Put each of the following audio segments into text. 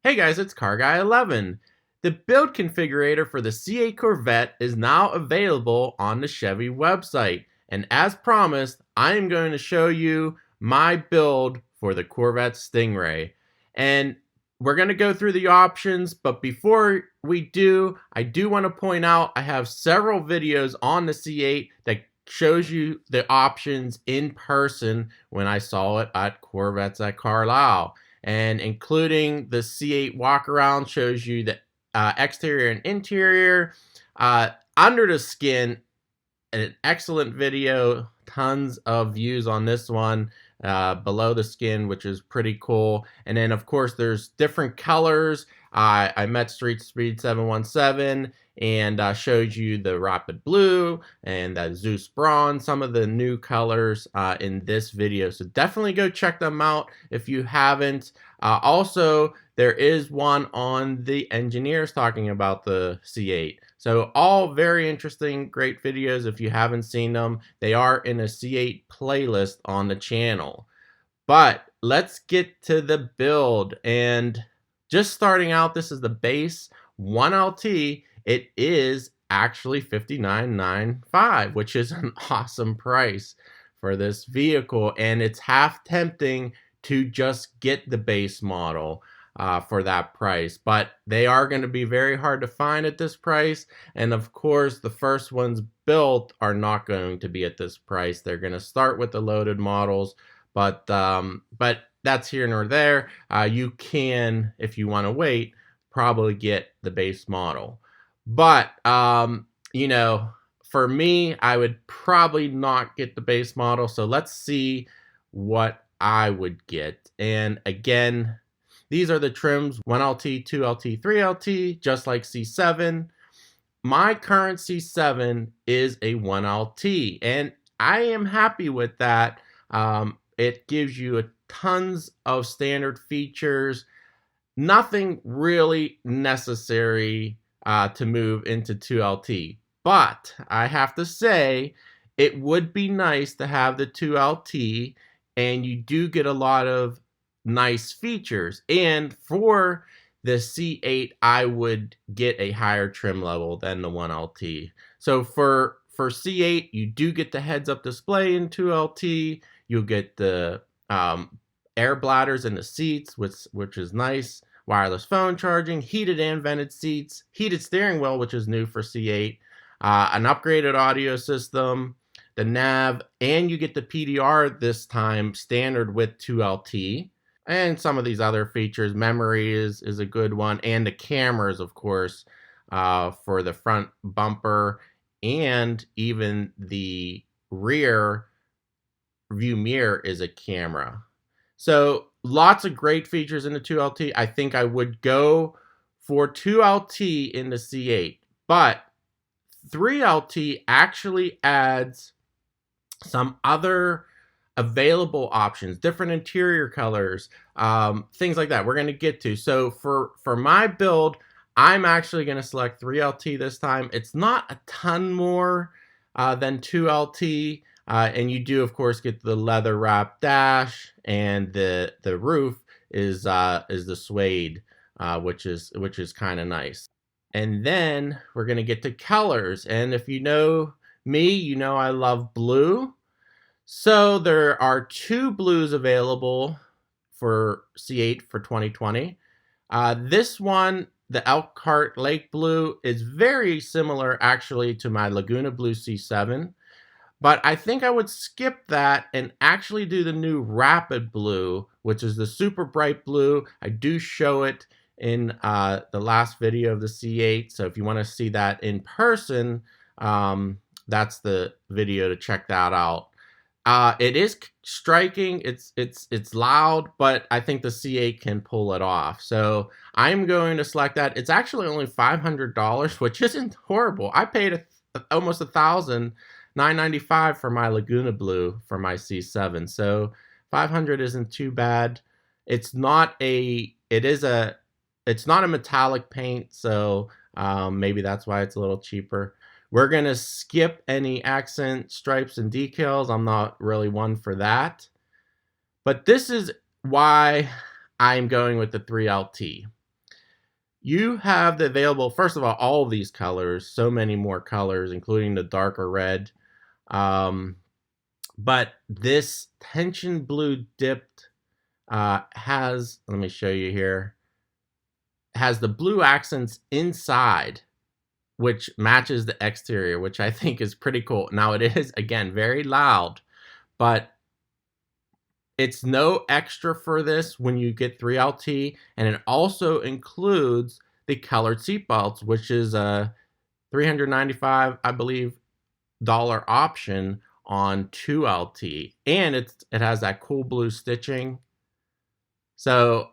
Hey guys, it's Car Guy 11. The build configurator for the C8 Corvette is now available on the Chevy website. And as promised, I am going to show you my build for the Corvette Stingray. And we're going to go through the options, but before we do, I do want to point out I have several videos on the C8 that shows you the options in person when I saw it at Corvettes at Carlisle, and including the C8 walk around shows you the exterior and interior. Under the skin, an excellent video, tons of views on this one. Below the skin, which is pretty cool. And then of course there's different colors. I met Street Speed 717 and showed you the Rapid Blue and the Zeus Bronze, some of the new colors in this video. So definitely go check them out if you haven't. Also, there is one on the engineers talking about the C8. So all very interesting, great videos. If you haven't seen them, they are in a C8 playlist on the channel. But let's get to the build. And just starting out, this is the base 1LT. It is actually $59,995, which is an awesome price for this vehicle. And it's half tempting to just get the base model for that price, but they are going to be very hard to find at this price. And of course, the first ones built are not going to be at this price. They're going to start with the loaded models, but that's here nor there. You can, if you want to wait, probably get the base model. But you know, for me, I would probably not get the base model. So let's see what I would get. And again, these are the trims: 1LT, 2LT, 3LT, just like C7. My current C7 is a 1LT, and I am happy with that. It gives you tons of standard features, nothing really necessary to move into 2LT. But I have to say, it would be nice to have the 2LT, and you do get a lot of nice features. And for the C8, I would get a higher trim level than the 1LT. So for C8, you do get the heads-up display in 2LT. You'll get the air bladders in the seats, which is nice. Wireless phone charging, heated and vented seats, heated steering wheel, which is new for C8, an upgraded audio system, the nav, and you get the PDR this time standard with 2LT. And some of these other features. Memory is a good one, and the cameras, of course, for the front bumper, and even the rear view mirror is a camera. So lots of great features in the 2LT. I think I would go for 2LT in the C8, but 3LT actually adds some other available options, different interior colors, things like that we're going to get to. So for my build, I'm actually going to select 3LT this time. It's not a ton more than 2LT, and you do of course get the leather wrap dash, and the roof is the suede, which is kind of nice. And then we're going to get to colors, and if you know me, you know I love blue. So there are two blues available for C8 for 2020. This one, the Elkhart Lake Blue, is very similar actually to my Laguna Blue C7. But I think I would skip that and actually do the new Rapid Blue, which is the super bright blue. I do show it in the last video of the C8. So if you want to see that in person, that's the video to check that out. It is striking, it's loud, but I think the C8 can pull it off. So I'm going to select that. It's actually only $500, which isn't horrible. I paid almost $1,995 for my Laguna Blue for my C7. So $500 isn't too bad. It's not a metallic paint, so maybe that's why it's a little cheaper. We're going to skip any accent stripes and decals. I'm not really one for that. But this is why I'm going with the 3LT. You have the available, first of all of these colors, so many more colors, including the darker red. But this tension blue dipped has, let me show you here, has the blue accents inside, which matches the exterior, which I think is pretty cool. Now it is, again, very loud, but it's no extra for this when you get 3LT, and it also includes the colored seat belts, which is a $395, I believe, option on 2LT, and it has that cool blue stitching. So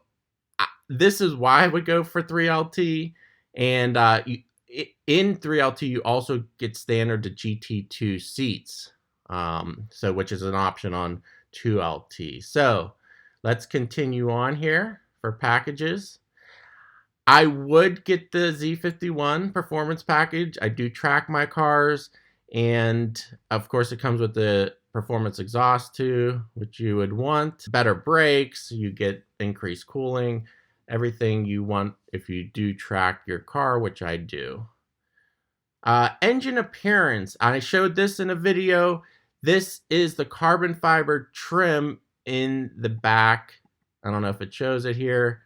this is why I would go for 3LT, and in 3LT you also get standard to GT2 seats, so which is an option on 2LT. So let's continue on here for packages. I would get the Z51 performance package. I do track my cars, and of course it comes with the performance exhaust too, which you would want. Better brakes, you get increased cooling, everything you want if you do track your car, which I do. Engine appearance, I showed this in a video. This is the carbon fiber trim in the back. I don't know if it shows it here,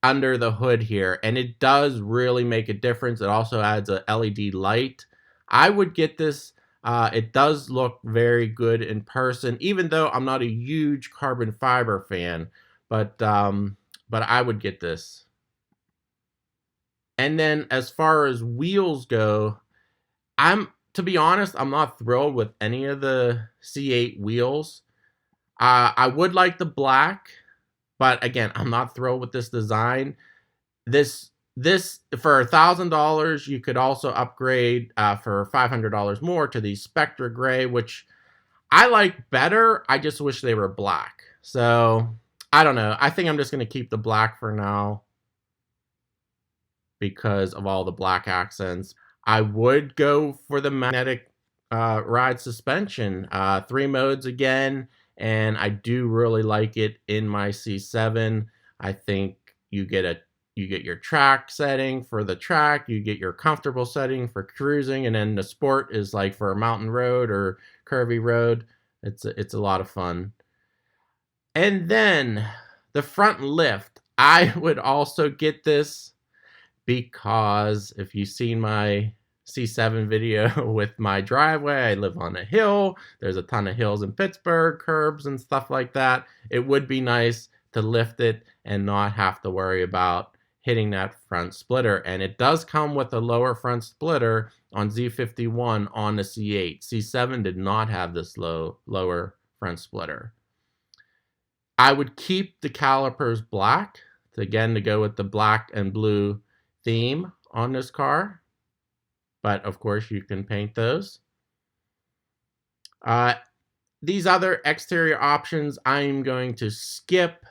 under the hood here, and it does really make a difference. It also adds a LED light. I would get this. It does look very good in person, even though I'm not a huge carbon fiber fan, but I would get this. And then as far as wheels go, to be honest, I'm not thrilled with any of the C8 wheels. I would like the black, but again, I'm not thrilled with this design. This for $1,000, you could also upgrade for $500 more to the Spectra Gray, which I like better. I just wish they were black. So I don't know. I think I'm just going to keep the black for now because of all the black accents. I would go for the magnetic ride suspension, 3 modes again, and I do really like it in my C7. I think you get your track setting for the track, you get your comfortable setting for cruising, and then the sport is like for a mountain road or curvy road. It's a lot of fun. And then the front lift, I would also get this because if you've seen my C7 video with my driveway, I live on a hill. There's a ton of hills in Pittsburgh, curbs and stuff like that. It would be nice to lift it and not have to worry about hitting that front splitter. And it does come with a lower front splitter on Z51 on the C8. C7 did not have this lower front splitter. I would keep the calipers black, again, to go with the black and blue theme on this car, but of course you can paint those. These other exterior options I'm going to skip,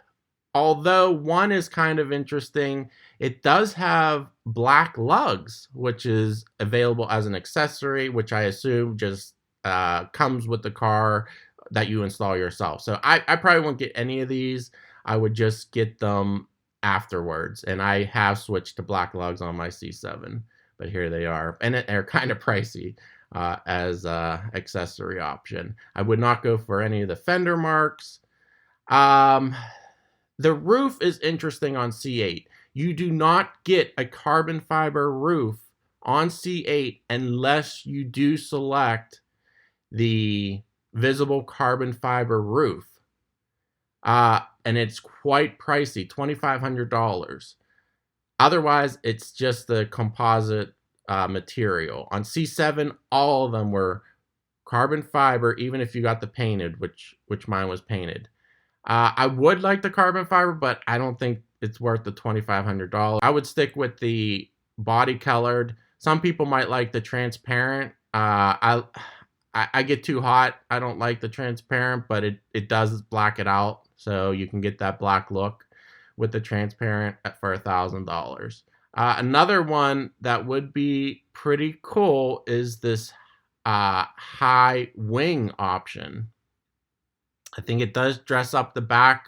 although one is kind of interesting. It does have black lugs, which is available as an accessory, which I assume just comes with the car that you install yourself. So I probably won't get any of these. I would just get them afterwards, and I have switched to black lugs on my C7, but here they are, and they're kind of pricey as accessory option. I would not go for any of the fender marks. The roof is interesting on C8. You do not get a carbon fiber roof on C8 unless you do select the visible carbon fiber roof. And it's quite pricey, $2,500. Otherwise, it's just the composite material. On C7, all of them were carbon fiber, even if you got the painted, which mine was painted. I would like the carbon fiber, but I don't think it's worth the $2,500. I would stick with the body colored. Some people might like the transparent. I get too hot. I don't like the transparent, but it does black it out. So you can get that black look with the transparent for $1,000. Another one that would be pretty cool is this high wing option. I think it does dress up the back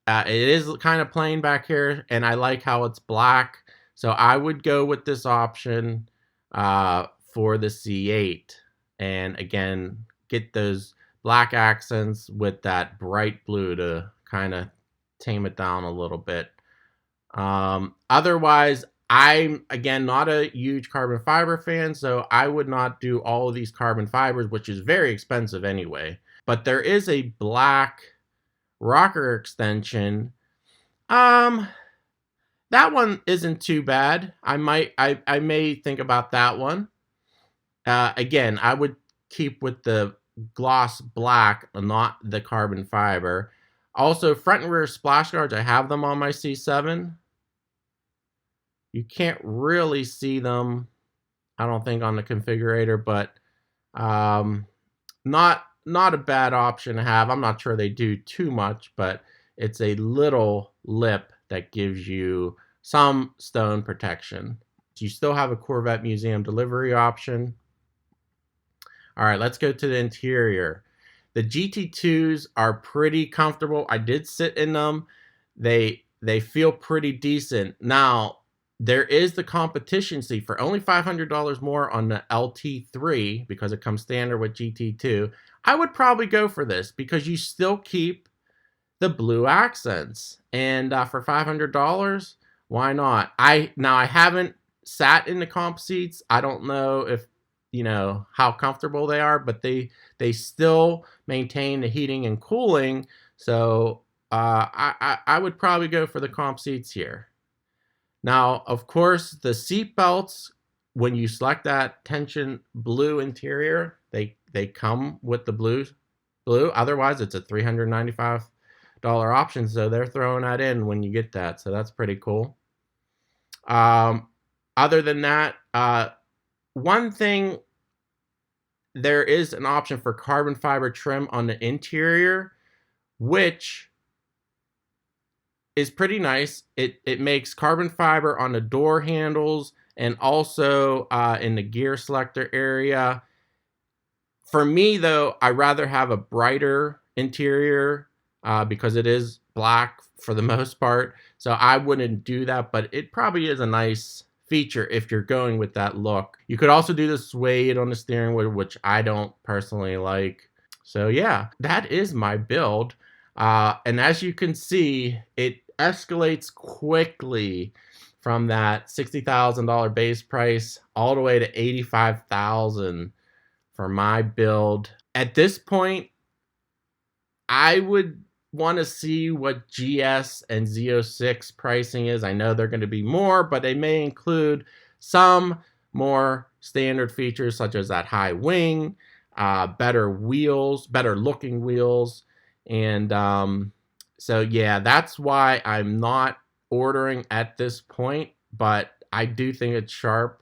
It is kind of plain back here, and I like how it's black. So I would go with this option for the C8. And again, get those black accents with that bright blue to kind of tame it down a little bit. Otherwise, I'm, again, not a huge carbon fiber fan, so I would not do all of these carbon fibers, which is very expensive anyway. But there is a black rocker extension. That one isn't too bad. I may think about that one. Again, I would keep with the gloss black, not the carbon fiber. Also, front and rear splash guards, I have them on my C7. You can't really see them, I don't think, on the configurator, but not a bad option to have. I'm not sure they do too much, but it's a little lip that gives you some stone protection. You still have a Corvette Museum delivery option. All right, let's go to the interior. The GT2s are pretty comfortable. I did sit in them. They feel pretty decent. Now, there is the competition seat for only $500 more on the LT3 because it comes standard with GT2. I would probably go for this because you still keep the blue accents, and for $500, why not? I haven't sat in the comp seats. I don't know if how comfortable they are, but they still maintain the heating and cooling. So I would probably go for the comp seats here. Now, of course, the seat belts, when you select that tension blue interior, they come with the blue. Otherwise, it's a $395 option, so they're throwing that in when you get that. So that's pretty cool. Other than that, one thing, there is an option for carbon fiber trim on the interior, which is pretty nice. It makes carbon fiber on the door handles and also in the gear selector area. For me, though, I rather have a brighter interior because it is black for the most part. So I wouldn't do that, but it probably is a nice feature if you're going with that look. You could also do the suede on the steering wheel, which I don't personally like. So yeah, that is my build. And as you can see, it escalates quickly from that $60,000 base price all the way to $85,000 for my build. At this point, I would want to see what GS and Z06 pricing is. I know they're going to be more, but they may include some more standard features such as that high wing, better wheels, better looking wheels. And so yeah, that's why I'm not ordering at this point, but I do think it's sharp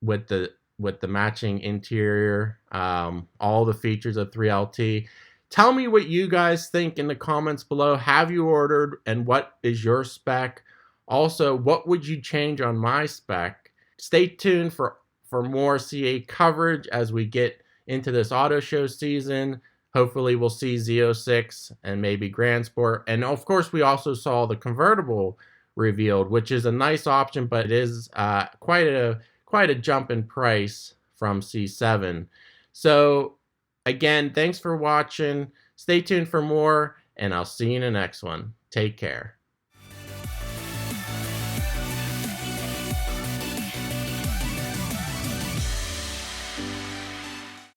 with the matching interior, all the features of 3LT. Tell me what you guys think in the comments below. Have you ordered, and what is your spec? Also, what would you change on my spec? Stay tuned for more C8 coverage as we get into this auto show season. Hopefully we'll see Z06 and maybe Grand Sport. And of course, we also saw the convertible revealed, which is a nice option, but it is quite a jump in price from C7. So again, thanks for watching. Stay tuned for more, and I'll see you in the next one. Take care.